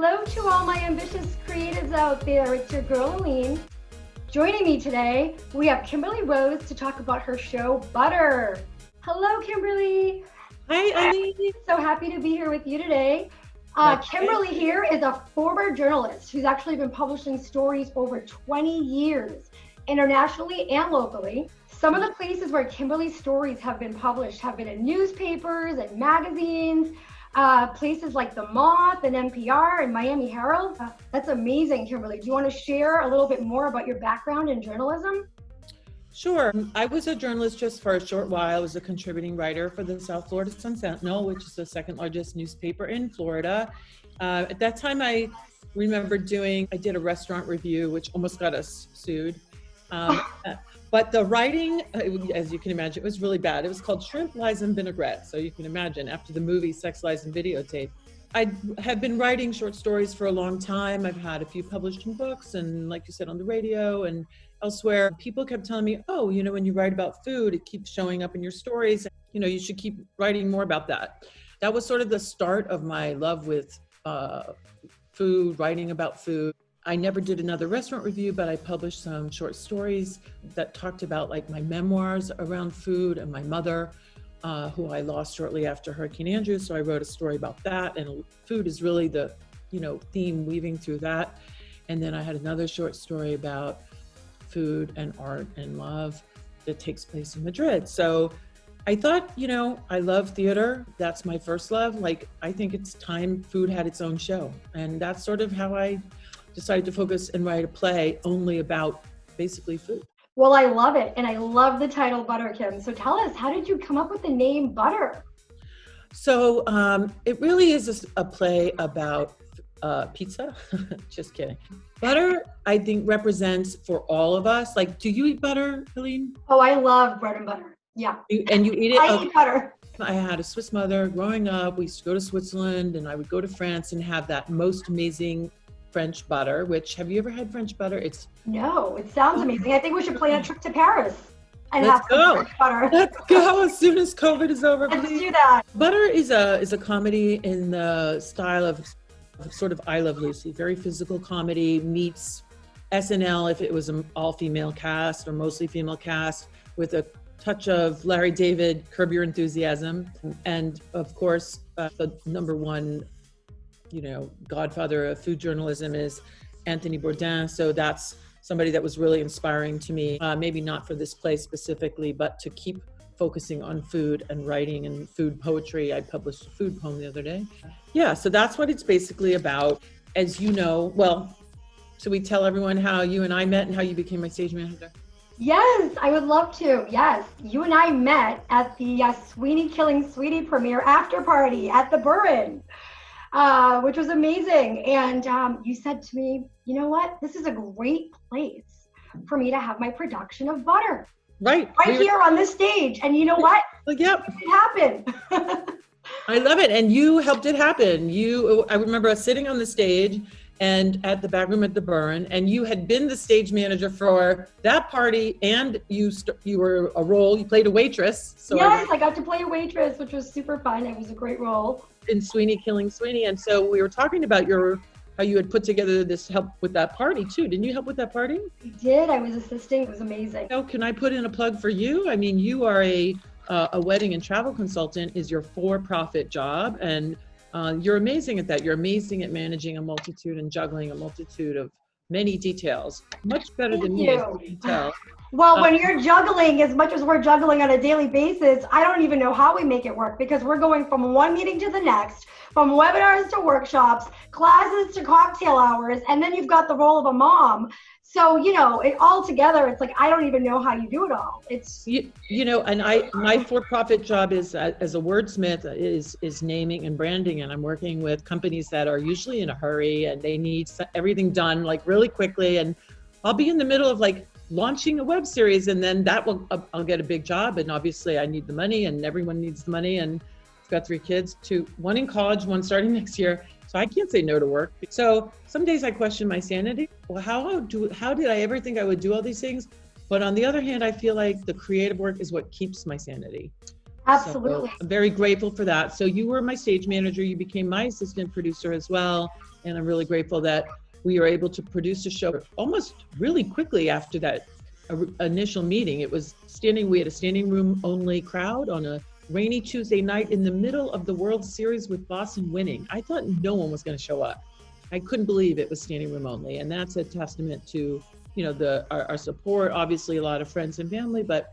Hello to all my ambitious creatives out there. It's your girl, Alin. Joining me today, we have Kimberly Rose to talk about her show, Butter. Hello, Kimberly. Hi, Alin. So happy to be here with you today. Kimberly here is a former journalist who's actually been publishing stories for over 20 years, internationally and locally. Some of the places where Kimberly's stories have been published have been in newspapers and magazines, places like The Moth and NPR and Miami Herald. That's amazing, Kimberly. Do you want to share a little bit more about your background in journalism? Sure. I was a journalist just for a short while. I was a contributing writer for the South Florida Sun-Sentinel, which is the second largest newspaper in Florida. At that time, I remember I did a restaurant review, which almost got us sued. But the writing, as you can imagine, it was really bad. It was called Shrimp, Lies, and Vinaigrette. So you can imagine, after the movie Sex, Lies, and Videotape. I have been writing short stories for a long time. I've had a few published in books and, like you said, on the radio and elsewhere. People kept telling me, oh, when you write about food, it keeps showing up in your stories. You should keep writing more about that. That was sort of the start of my love with food, writing about food. I never did another restaurant review, but I published some short stories that talked about my memoirs around food and my mother, who I lost shortly after Hurricane Andrew. So I wrote a story about that, and food is really the, theme weaving through that. And then I had another short story about food and art and love that takes place in Madrid. So I thought, I love theater. That's my first love. I think it's time food had its own show. And that's sort of how I decided to focus and write a play only about basically food. Well, I love it. And I love the title Butter, Kim. So tell us, how did you come up with the name Butter? So it really is a play about pizza. Just kidding. Butter, I think, represents for all of us. Do you eat butter, Alin? Oh, I love bread and butter. Yeah. And you eat it? I eat butter. I had a Swiss mother. Growing up, we used to go to Switzerland, and I would go to France and have that most amazing French butter, which, have you ever had French butter? No, it sounds amazing. I think we should plan a trip to Paris and Let's have go. some French butter. Let's go as soon as COVID is over. Let's please. do that. Butter is a comedy in the style of sort of I Love Lucy, very physical comedy meets SNL if it was an all-female cast or mostly female cast, with a touch of Larry David, Curb Your Enthusiasm, and of course the number one godfather of food journalism is Anthony Bourdain. So that's somebody that was really inspiring to me, maybe not for this play specifically, but to keep focusing on food and writing and food poetry. I published a food poem the other day. Yeah, so that's what it's basically about. As you know, well, should we tell everyone how you and I met and how you became my stage manager? Yes, I would love to. Yes, you and I met at the Sweeney Killing Sweetie premiere after party at the Burren. Which was amazing. And you said to me, you know what? This is a great place for me to have my production of Butter. Right Here on this stage. And you know what? Yep. It happened. I love it. And you helped it happen. I remember us sitting on the stage and at the back room at the Burren, and you had been the stage manager for that party, and you were you played a waitress. So yes, I got to play a waitress, which was super fun. It was a great role. In Sweeney Killing Sweeney. And so we were talking about how you had put together this help with that party too. Didn't you help with that party? I did. I was assisting. It was amazing. Can I put in a plug for you? I mean, you are a wedding and travel consultant is your for-profit job, and you're amazing at that. You're amazing at managing a multitude and juggling a multitude of many details. Much better than me, as you can tell. Well, when you're juggling as much as we're juggling on a daily basis, I don't even know how we make it work, because we're going from one meeting to the next, from webinars to workshops, classes to cocktail hours, and then you've got the role of a mom. So, it all together, it's I don't even know how you do it all. It's and my for-profit job is as a wordsmith is naming and branding, and I'm working with companies that are usually in a hurry and they need everything done really quickly, and I'll be in the middle of launching a web series, and then I'll get a big job, and obviously I need the money, and everyone needs the money, and I've got 3 kids, one in college, one starting next year. So I can't say no to work. So some days I question my sanity. Well, how did I ever think I would do all these things? But on the other hand, I feel like the creative work is what keeps my sanity. Absolutely. So I'm very grateful for that. So you were my stage manager. You became my assistant producer as well. And I'm really grateful that we were able to produce a show almost really quickly after that initial meeting. It was we had a standing room only crowd on a rainy Tuesday night in the middle of the World Series with Boston winning. I thought no one was going to show up. I couldn't believe it was standing room only. And that's a testament to, our support, obviously a lot of friends and family, but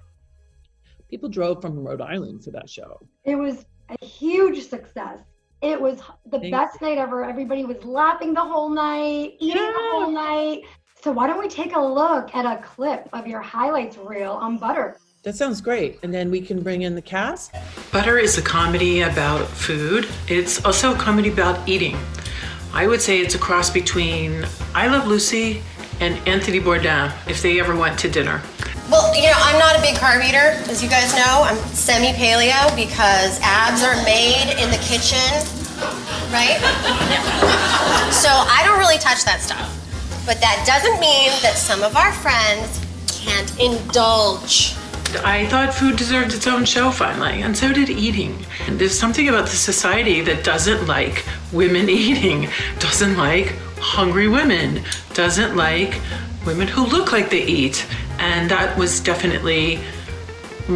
people drove from Rhode Island for that show. It was a huge success. It was the best night ever. Everybody was laughing the whole night, eating the whole night. So why don't we take a look at a clip of your highlights reel on Butter? That sounds great. And then we can bring in the cast. Butter is a comedy about food. It's also a comedy about eating. I would say it's a cross between I Love Lucy and Anthony Bourdain, if they ever went to dinner. Well, I'm not a big carb eater, as you guys know. I'm semi-paleo because abs are made in the kitchen, right? So I don't really touch that stuff. But that doesn't mean that some of our friends can't indulge. I thought food deserved its own show finally, and so did eating. And there's something about the society that doesn't like women eating, doesn't like hungry women, doesn't like women who look like they eat. And that was definitely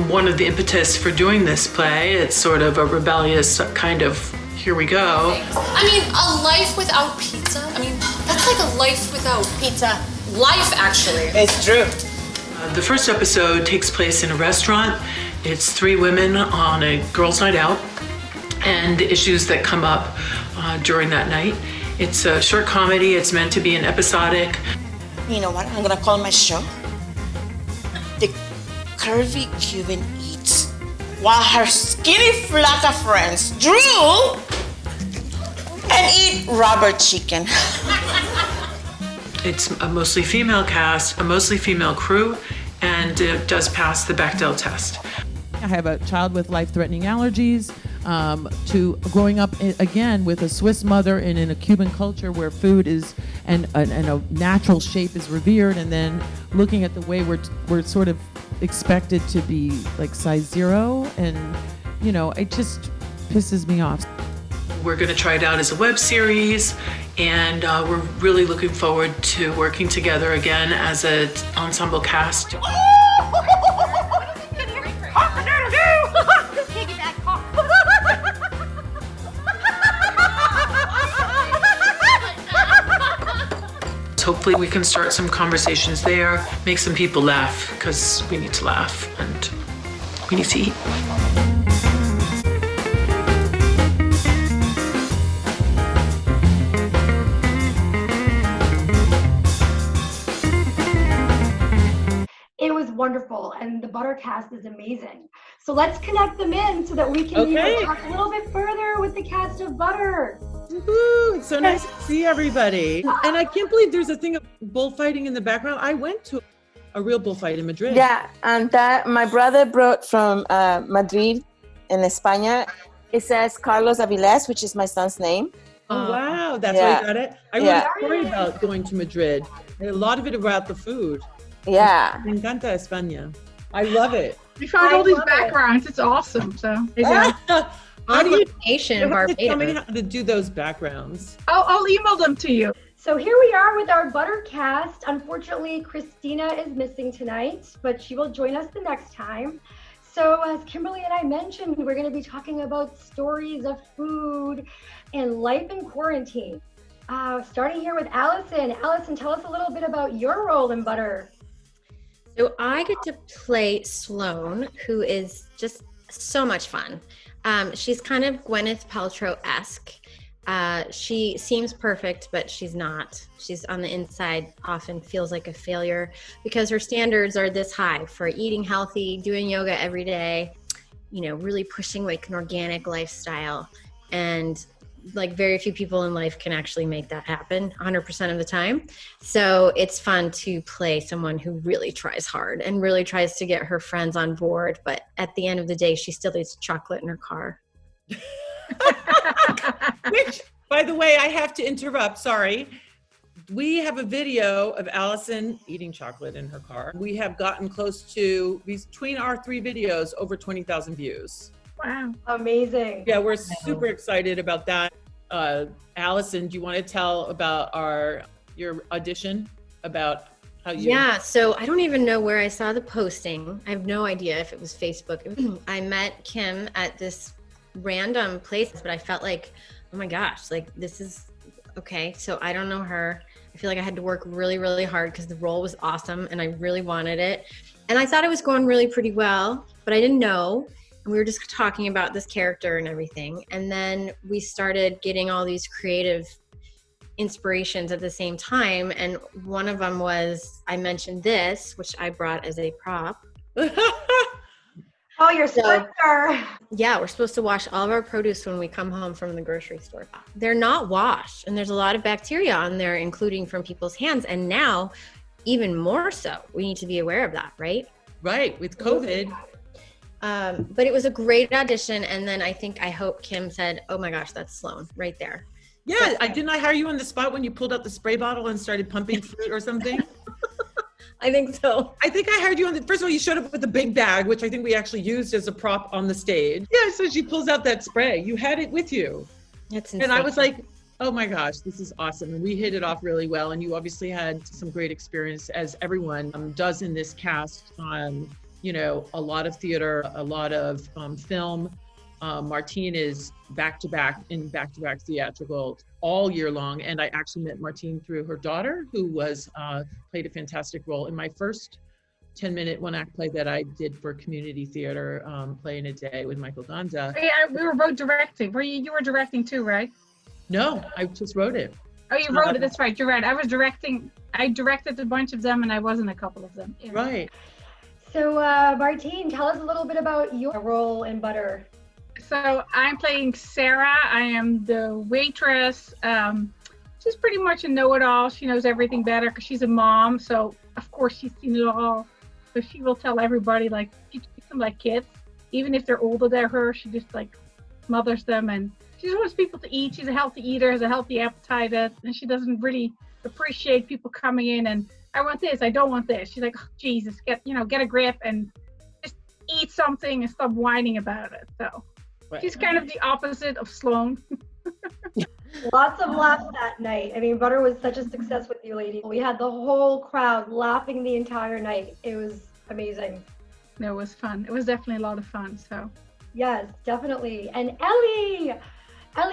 one of the impetus for doing this play. It's sort of a rebellious kind of, here we go. I mean, a life without pizza? I mean, that's like a life without Pizza. life, actually. It's true. The first episode takes place in a restaurant. It's 3 women on a girls' night out and the issues that come up during that night. It's a short comedy. It's meant to be an episodic. You know what I'm gonna call my show? The Curvy Cuban Eats, while her skinny flock of friends drool and eat rubber chicken. It's a mostly female cast, a mostly female crew, and it does pass the Bechdel test. I have a child with life-threatening allergies, to growing up again with a Swiss mother and in a Cuban culture where food is and a natural shape is revered, and then looking at the way we're sort of expected to be like size 0, and it just pisses me off. We're going to try it out as a web series, and we're really looking forward to working together again as an ensemble cast. Hopefully we can start some conversations there, make some people laugh, because we need to laugh and we need to eat. It was wonderful, and the Butter cast is amazing. So let's connect them in so that we can talk a little bit further with the cast of Butter. Woo-hoo, it's so nice to see everybody. And I can't believe there's a thing of bullfighting in the background. I went to a real bullfight in Madrid. Yeah, and that my brother brought from Madrid in España. It says Carlos Avilés, which is my son's name. Oh, wow, that's why you got it? I wrote a story about going to Madrid. And a lot of it about the food. Yeah. Me encanta España. I love it. We found all these backgrounds. It's awesome. So How do you Nation have to tell me Barbados. how to do those backgrounds? I'll email them to you. So here we are with our Butter cast. Unfortunately, Christina is missing tonight, but she will join us the next time. So as Kimberly and I mentioned, we're going to be talking about stories of food and life in quarantine. Starting here with Alyson. Alyson, tell us a little bit about your role in Butter. So I get to play Sloane, who is just so much fun. She's kind of Gwyneth Paltrow-esque. She seems perfect, but she's not. She's on the inside often feels like a failure because her standards are this high for eating healthy, doing yoga every day, really pushing like an organic lifestyle. And like very few people in life can actually make that happen 100% of the time. So it's fun to play someone who really tries hard and really tries to get her friends on board. But at the end of the day, she still eats chocolate in her car. Which, by the way, I have to interrupt. Sorry. We have a video of Alyson eating chocolate in her car. We have gotten close to, between our 3 videos, over 20,000 views. Wow. Amazing. Yeah, we're super excited about that. Alyson, do you want to tell about your audition, about how you? Yeah, so I don't even know where I saw the posting. I have no idea if it was Facebook. I met Kim at this random place, but I felt like, oh my gosh, like this is okay. So I don't know her. I feel like I had to work really, really hard because the role was awesome and I really wanted it. And I thought it was going really pretty well, but I didn't know. And we were just talking about this character and everything. And then we started getting all these creative inspirations at the same time. And one of them was, I mentioned this, which I brought as a prop. Oh, your sprinter. Yeah, we're supposed to wash all of our produce when we come home from the grocery store. They're not washed, and there's a lot of bacteria on there, including from people's hands. And now, even more so, we need to be aware of that, right? Right, with COVID. But it was a great audition, and then I hope Kim said, oh my gosh, that's Sloane right there. Yeah, didn't I hire you on the spot when you pulled out the spray bottle and started pumping fruit or something? I think so. I think I hired you first of all, you showed up with a big bag, which I think we actually used as a prop on the stage. Yeah, so she pulls out that spray. You had it with you. That's insane. And I was like, oh my gosh, this is awesome. And we hit it off really well. And you obviously had some great experience, as everyone does in this cast, on, a lot of theater, a lot of film. Martine is back-to-back theatrical all year long. And I actually met Martine through her daughter, who played a fantastic role in my first 10-minute one-act play that I did for community theater, Play in a Day with Michael Gonza. Yeah, we were both directing. You were directing too, right? No, I just wrote it. Oh, you wrote it. That's right. You're right. I directed a bunch of them, and I was in a couple of them. Yeah. Right. So, Martine, tell us a little bit about your role in Butter. So I'm playing Sara. I am the waitress. She's pretty much a know-it-all. She knows everything better because she's a mom. So of course she's seen it all. So she will tell everybody, she treats them like kids, even if they're older than her. She just mothers them, and she just wants people to eat. She's a healthy eater, has a healthy appetite, and she doesn't really appreciate people coming in and I want this, I don't want this. She's like, oh, Jesus, get a grip and just eat something and stop whining about it. So. She's kind of the opposite of Sloane. Lots of laughs that night. I mean, Butter was such a success with you, lady. We had the whole crowd laughing the entire night. It was amazing. No, it was fun. It was definitely a lot of fun. So. Yes, definitely. And Ellie,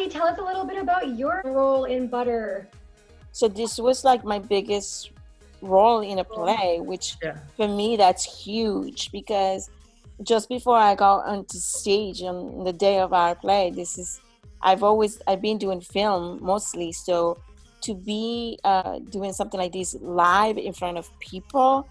tell us a little bit about your role in Butter. So this was my biggest role in a play, which for me, that's huge because just before I got onto stage on the day of our play, I've been doing film mostly. So to be doing something like this live in front of people,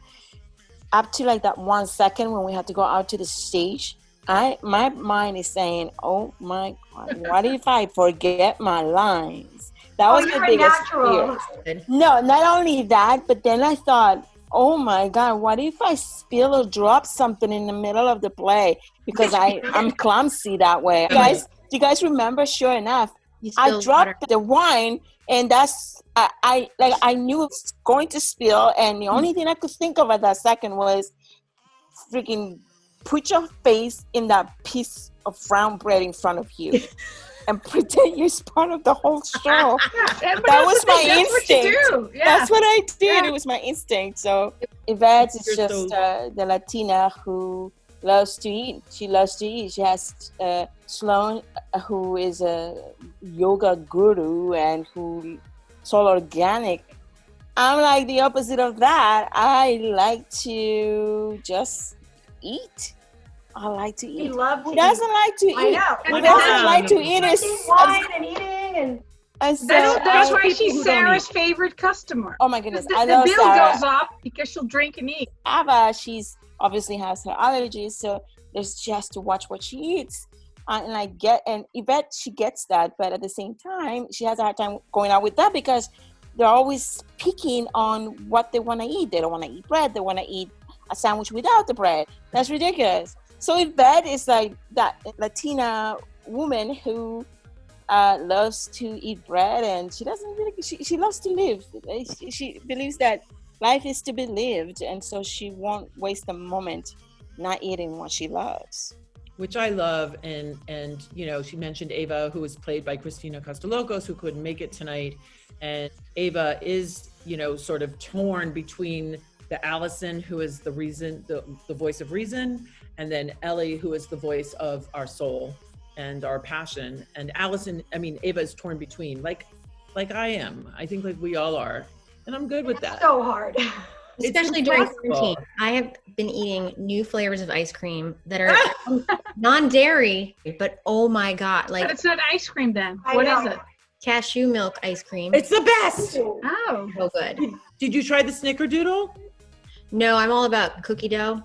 up to that 1 second when we had to go out to the stage, my mind is saying, oh my God, what if I forget my lines? That was my biggest fear. No, not only that, but then I thought, oh my God, what if I spill or drop something in the middle of the play? Because I'm clumsy that way. Do you guys remember? Sure enough, I dropped the wine, and that's, I knew it was going to spill, and the only thing I could think of at that second was freaking put your face in that piece of brown bread in front of you. And pretend you're part of the whole show. That was my instinct. That's what I did. It was my instinct. So Ivette is just the Latina who loves to eat. She loves to eat. She has Sloane, who is a yoga guru and who's all organic. I'm the opposite of that. I like to just eat. I like to eat. Who doesn't like to eat? I know. Who doesn't like to eat is wine and eating and. So that's why she's Sarah's favorite customer. Oh my goodness, the I love bill Sara. goes up because she'll drink and eat. Ava, she's obviously has her allergies, so she has to watch what she eats. And Ivette, she gets that, but at the same time, she has a hard time going out with that because they're always picking on what they want to eat. They don't want to eat bread. They want to eat a sandwich without the bread. That's ridiculous. So Ivette is that Latina woman who loves to eat bread, and she doesn't really, she loves to live. She believes that life is to be lived, and so she won't waste a moment not eating what she loves. which I love. And you know, she mentioned Ava, who was played by Christina Costalocos, who couldn't make it tonight. And Ava is, you know, sort of torn between the Alyson, who is the reason, the voice of reason, and then Ellie, who is the voice of our soul and our passion. And Alyson, I mean, Ava is torn between, like I am. I think like we all are. And I'm good with that. So hard. Especially during quarantine. I have been eating new flavors of ice cream that are non-dairy, but oh my God. Like, But it's not ice cream then. I What know. is it? cashew milk ice cream. It's the best. Oh. So good. Did you try the Snickerdoodle? No, I'm all about cookie dough.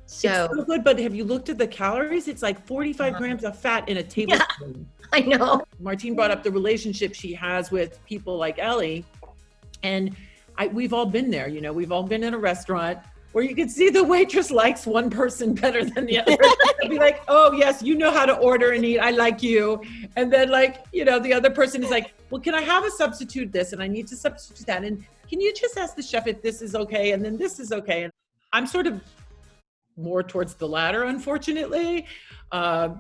So, It's so good, but have you looked at the calories? It's like 45 grams of fat in a tablespoon. I know. Martine brought up the relationship she has with people like Ellie. And we've all been there, you know, we've all been in a restaurant where you can see the waitress likes one person better than the other. They'll be like, oh yes, you know how to order and eat, I like you. And then like, you know, the other person is like, well, can I have a substitute this? And I need to substitute that. And can you just ask the chef if this is okay? And then this is okay. And I'm sort of more towards the latter, unfortunately.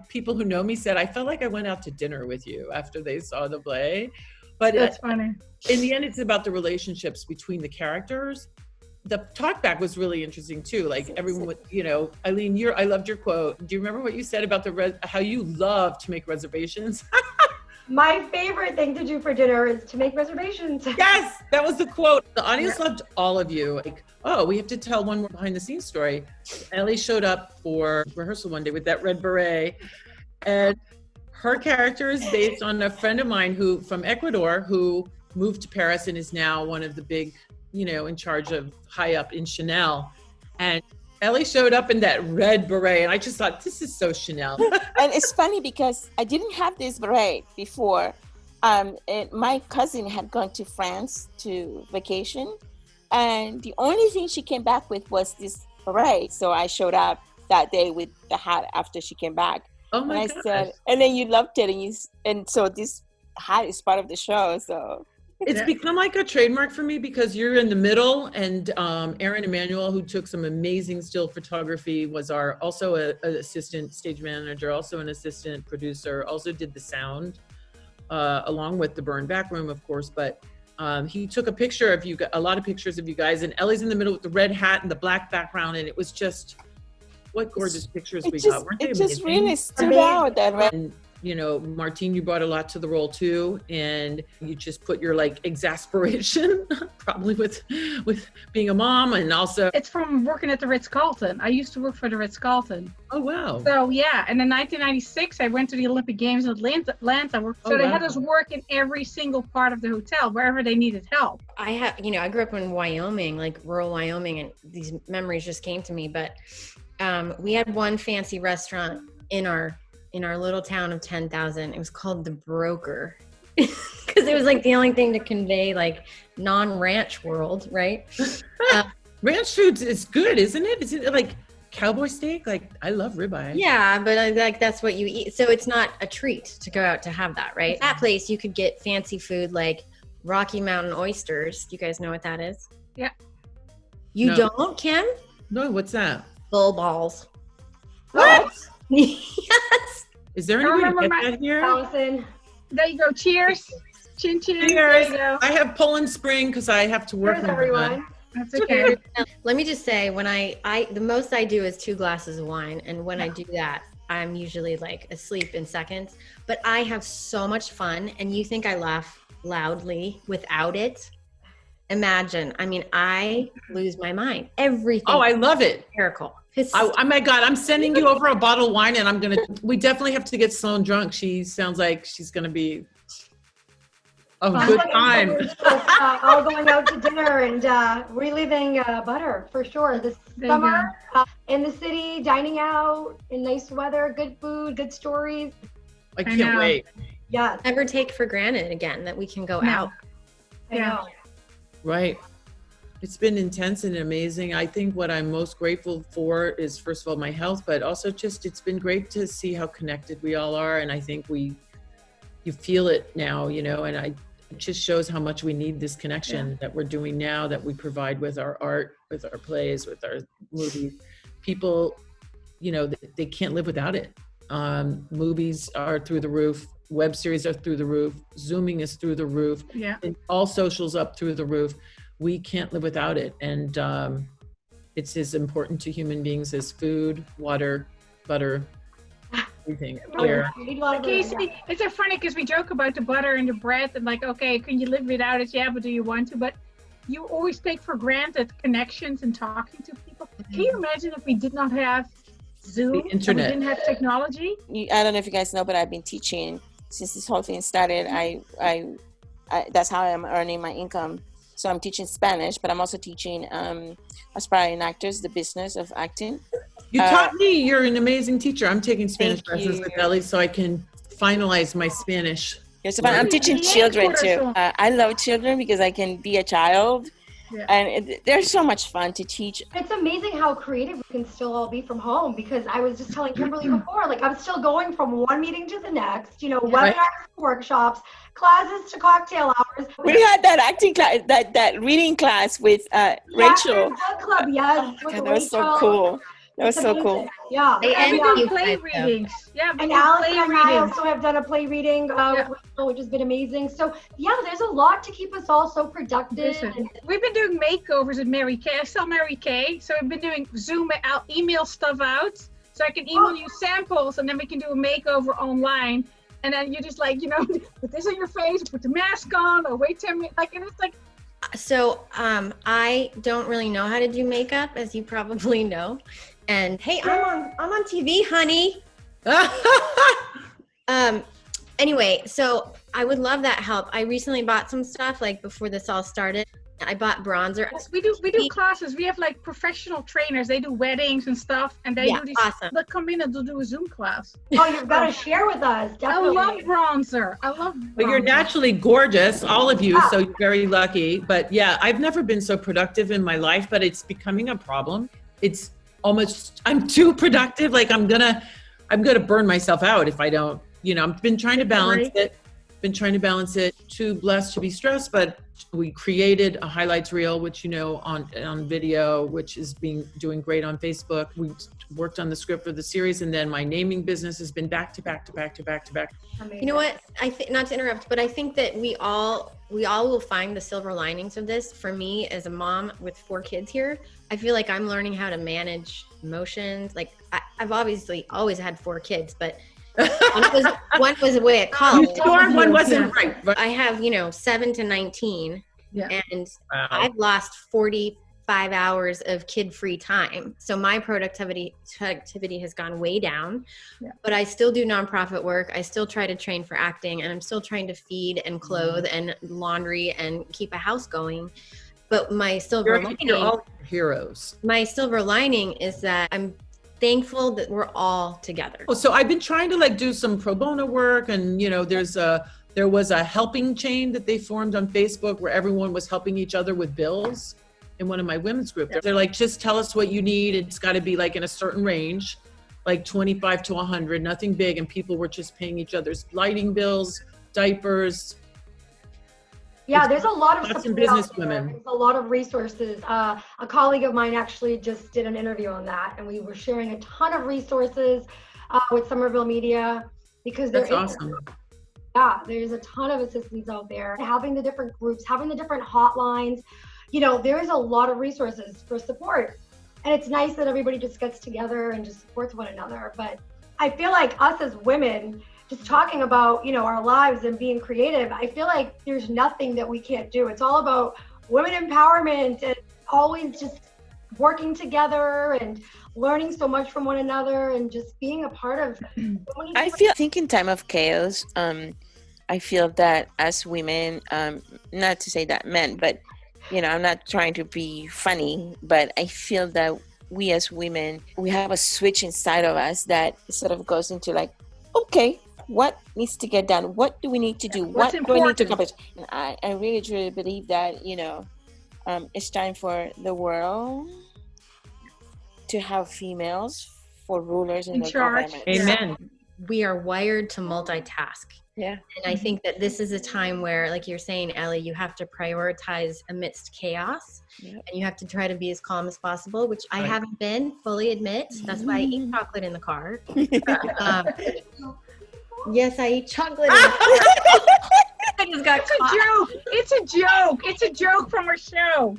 People who know me said, I felt like I went out to dinner with you after they saw the play. But That's funny. in the end, it's about the relationships between the characters. The talkback was really interesting too. Like everyone would, you know, Alin, I loved your quote. Do you remember what you said about how you love to make reservations? My favorite thing to do for dinner is to make reservations. Yes, that was the quote. The audience loved all of you. Like, oh, we have to tell one more behind the scenes story. Ellie showed up for rehearsal one day with that red beret, and her character is based on a friend of mine who from Ecuador who moved to Paris and is now one of the big, you know, in charge of high up in Chanel. And Ellie showed up in that red beret, and I just thought, this is so Chanel. And it's funny because I didn't have this beret before. And my cousin had gone to France to vacation, and the only thing she came back with was this beret. So I showed up that day with the hat after she came back. Oh my And I God. said, and then you loved it, and so this hat is part of the show. So It's become like a trademark for me because you're in the middle, and Aaron Emanuel, who took some amazing still photography, was also an assistant stage manager, also an assistant producer, also did the sound, along with the burn back room, of course. But he took a lot of pictures of you guys, and Ellie's in the middle with the red hat and the black background, and it was just, what gorgeous pictures we got, weren't they it just amazing? really stood out that red. And, you know, Martine, you brought a lot to the role too, and you just put your like exasperation, probably with being a mom, and also. It's from working at the Ritz-Carlton. I used to work for the Ritz-Carlton. Oh wow! So yeah, and in 1996, I went to the Olympic Games in Atlanta. So they had us work in every single part of the hotel, wherever they needed help. I grew up in Wyoming, like rural Wyoming, and these memories just came to me. But we had one fancy restaurant in our little town of 10,000. It was called The Broker because it was like the only thing to convey like non-ranch world, right? Ranch food is good, isn't it? Isn't it like cowboy steak? Like I love ribeye. Yeah, but like that's what you eat. So it's not a treat to go out to have that, right? That place you could get fancy food like Rocky Mountain oysters. You guys know what that is? Yeah. You No. don't, Kim? No, what's that? Bull balls. What? Yes. Is there any way to remember get my- that here? Allison. There you go. Cheers. Chin chin. There Cheers. you go. I have Poland Spring because I have to work. Here's on everyone. That's okay. Let me just say, when I the most I do is 2 glasses of wine, and when I do that, I'm usually like asleep in seconds. But I have so much fun, and you think I laugh loudly without it? Imagine. I mean, I lose my mind. Everything. Oh, I love it. Miracle. Oh my God, I'm sending you over a bottle of wine, and we definitely have to get Sloane drunk. She sounds like she's going to be a good time. All going out to dinner and reliving butter for sure. This There you summer in the city, dining out in nice weather, good food, good stories. I I can't know. wait. Yes, Never take for granted again that we can go No. out. I know. Right. It's been intense and amazing. I think what I'm most grateful for is, first of all, my health, but also just it's been great to see how connected we all are. And I think you feel it now, you know, and it just shows how much we need this connection that we're doing now, that we provide with our art, with our plays, with our movies. People they can't live without it. Movies are through the roof. Web series are through the roof. Zooming is through the roof. Yeah. And all socials up through the roof. We can't live without it. And it's as important to human beings as food, water, butter, everything. Air. Casey, it's so funny because we joke about the butter and the bread and like, okay, can you live without it? Yeah, but do you want to? But you always take for granted connections and talking to people. Can you imagine if we did not have Zoom, The internet. and we didn't have technology? I don't know if you guys know, but I've been teaching since this whole thing started. I that's how I'm earning my income. So I'm teaching Spanish, but I'm also teaching aspiring actors the business of acting. You taught me. You're an amazing teacher. I'm taking Spanish Thank lessons you. with Ellie so I can finalize my Spanish. Yes, but I'm teaching children too. I love children because I can be a child, and they're so much fun to teach. It's amazing how creative we can still all be from home, because I was just telling Kimberly before, like I'm still going from one meeting to the next, webinars to workshops, classes to cocktail hours. We had that acting class, that reading class with Rachel. Book club, yes. with God, that was so Rachel. cool. That was It's so amazing. cool. Yeah. They And we end do you play guys, though. readings. Yeah, we And do Alyson play and I readings. also have done a play reading with Rachel, which has been amazing. So yeah, there's a lot to keep us all so productive. Listen, we've been doing makeovers at Mary Kay. I saw Mary Kay, so we've been doing Zoom. I'll email stuff out, so I can email you samples, and then we can do a makeover online. And then you just like, put this on your face, put the mask on, or wait 10 minutes. And it's like, So I don't really know how to do makeup, as you probably know. And hey, I'm on TV, honey. Anyway, so I would love that help. I recently bought some stuff like before this all started. I bought bronzer. we do classes. We have like professional trainers. They do weddings and stuff, and they do these. Awesome. They'll come in and they'll do a Zoom class. Oh, you've got to share with us. Definitely. I love bronzer. But you're naturally gorgeous, all of you, so you're very lucky. But yeah, I've never been so productive in my life, but it's becoming a problem. It's almost, I'm too productive. Like I'm gonna burn myself out if I don't, I've been trying to balance it. Too blessed to be stressed, but we created a highlights reel, which on video, which is doing great on Facebook. We worked on the script for the series, and then my naming business has been back to back to back to back to back. Amazing. You know what? I think, not to interrupt, but I think that we all will find the silver linings of this. For me, as a mom with 4 kids here, I feel like I'm learning how to manage emotions. Like I've obviously always had 4 kids, but one was away at college. You sure one wasn't right? I have 7 to 19, and Wow. I've lost 45 hours of kid-free time. So my productivity has gone way down. But I still do nonprofit work. I still try to train for acting, and I'm still trying to feed and clothe and laundry and keep a house going. But my silver lining, You're all heroes. my silver lining is that I'm thankful that we're all together. Oh, so I've been trying to do some pro bono work, and there was a helping chain that they formed on Facebook where everyone was helping each other with bills in one of my women's group. They're like, just tell us what you need. It's got to be in a certain range, like 25 to 100, nothing big. And people were just paying each other's lighting bills, diapers. Yeah, there's a lot of Lots of support business out there. women. There's a lot of resources. A colleague of mine actually just did an interview on that, and we were sharing a ton of resources with Somerville Media, because That's awesome. There's a ton of assistance out there. Having the different groups, having the different hotlines, there is a lot of resources for support. And it's nice that everybody just gets together and just supports one another. But I feel like us as women, just talking about, our lives and being creative, I feel like there's nothing that we can't do. It's all about women empowerment and always just working together and learning so much from one another and just being a part of so many I think in time of chaos, I feel that as women, not to say that men, but I'm not trying to be funny, but I feel that we as women, we have a switch inside of us that sort of goes into okay, what needs to get done? What do we need to do? What's what do we need to important? accomplish? And I really truly believe that, it's time for the world to have females for rulers in the charge. government. Amen. we are wired to multitask. Yeah. And I think that this is a time where, like you're saying, Ellie, you have to prioritize amidst chaos. Yep. And you have to try to be as calm as possible, which I haven't been, fully admit. That's why I eat chocolate in the car. Yes, I eat chocolate in the car. I just got caught. It's a joke. It's a joke from our show.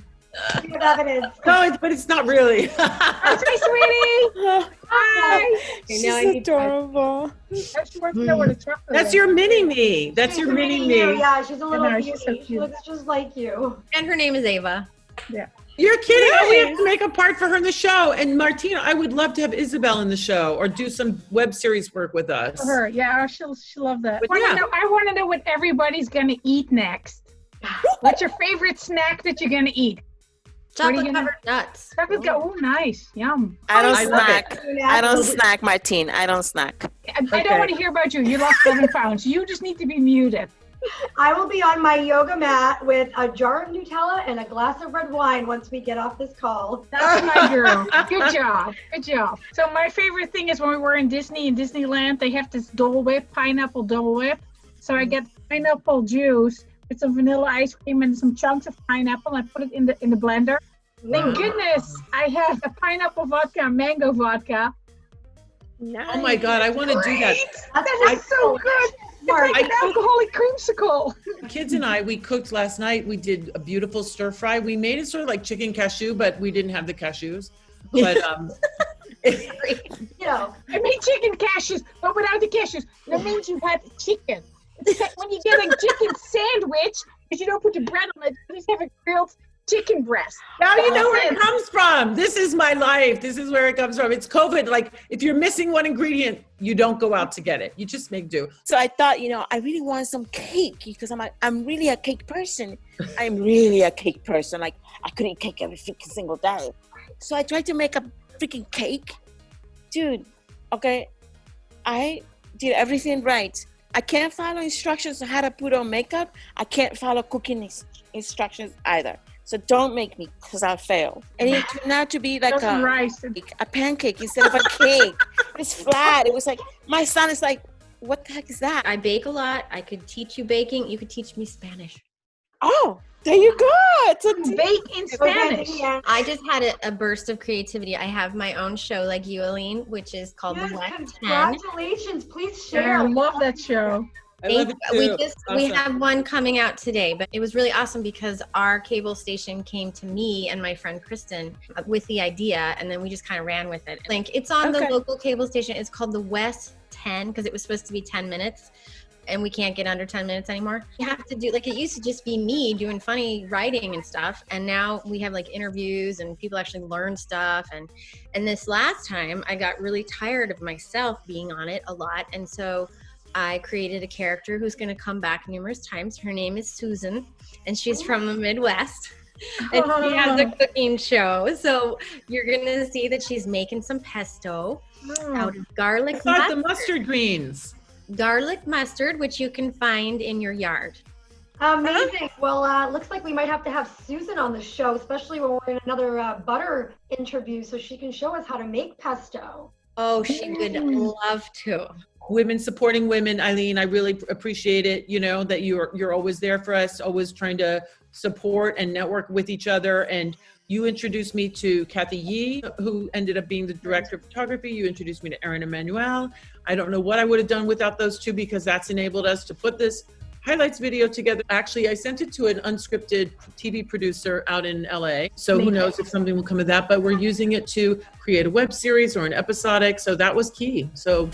Good evidence. No, but it's not really. Hi, sweetie. Hi. She's adorable. She wants to know what a chocolate That's is. your mini me. That's She's your a mini you. me. Yeah, she's a little know, cutie. she's so She cute. looks just like you. And her name is Ava. Yeah. You're kidding. Oh, we have to make a part for her in the show. And Martine, I would love to have Isabel in the show or do some web series work with us. For her, yeah, she'll love that. But I want to know what everybody's gonna eat next. What's your favorite snack that you're gonna eat? Chocolate covered nuts. Oh, nice, yum. I don't I love snack. I don't snack, Martine. I don't snack. I don't want to hear about you. You lost 7 pounds. You just need to be muted. I will be on my yoga mat with a jar of Nutella and a glass of red wine once we get off this call. That's my girl. Good job. Good job. So my favorite thing is when we were in Disneyland, they have this Dole Whip, pineapple Dole Whip. So I get pineapple juice with some vanilla ice cream and some chunks of pineapple. And I put it in the blender. Thank goodness I have a pineapple vodka, mango vodka. Nice. Oh my God, I want to do that. That is so good. It's like an alcoholic creamsicle. Kids and I, we cooked last night. We did a beautiful stir fry. We made it sort of like chicken cashew, but we didn't have the cashews. But You know, I made chicken cashews, but without the cashews. That means you had chicken. It's like when you get a chicken sandwich, but you don't put the bread on it, you just have a grilled chicken breast. now you know where it comes from. This is my life. This is where it comes from. It's COVID. Like if you're missing one ingredient, you don't go out to get it. You just make do. So I thought, I really want some cake because I'm really a cake person. I'm really a cake person. Like I could eat cake every freaking single day. So I tried to make a freaking cake. Dude, okay, I did everything right. I can't follow instructions on how to put on makeup. I can't follow cooking instructions either. So don't make me, because I'll fail. And it turned out to be like a pancake instead of a cake. It's flat. It was like, my son is like, what the heck is that? I bake a lot. I could teach you baking. You could teach me Spanish. Oh, there you go. It's a Bake in Spanish. I just had a burst of creativity. I have my own show like you, Aline, which is called yes, The West 10. congratulations. Please Yeah, share. I love that show. I love it too. We Awesome. have one coming out today, but it was really awesome because our cable station came to me and my friend Kristen with the idea, and then we just kind of ran with it. Like it's on the local cable station. It's called The West 10 because it was supposed to be 10 minutes. And we can't get under 10 minutes anymore. You have to do, like, it used to just be me doing funny writing and stuff. And now we have like interviews and people actually learn stuff. And this last time I got really tired of myself being on it a lot. And so I created a character who's going to come back numerous times. Her name is Susan and she's from the Midwest. And she has a cooking show. So you're going to see that she's making some pesto out of garlic the mustard greens. Garlic mustard, which you can find in your yard. Amazing. Well, looks like we might have to have Susan on the show, especially when we're in another butter interview, so she can show us how to make pesto. Oh, she would love to. Women supporting women, Eileen, I really appreciate it. You know, that you're always there for us, always trying to support and network with each other. And you introduced me to Cathy Ye, who ended up being the director of photography. You introduced me to Erin Emanuel. I don't know what I would have done without those two because that's enabled us to put this highlights video together. Actually, I sent it to an unscripted TV producer out in LA. So who knows if something will come of that, but we're using it to create a web series or an episodic. So that was key. So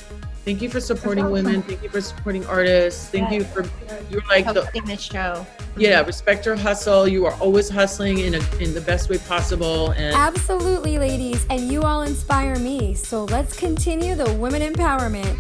thank you for supporting women. Thank you for supporting artists. Thank you for, you're like hosting this show. Yeah, respect your hustle. You are always hustling in the best way possible. And absolutely, ladies. And you all inspire me. So let's continue the women empowerment.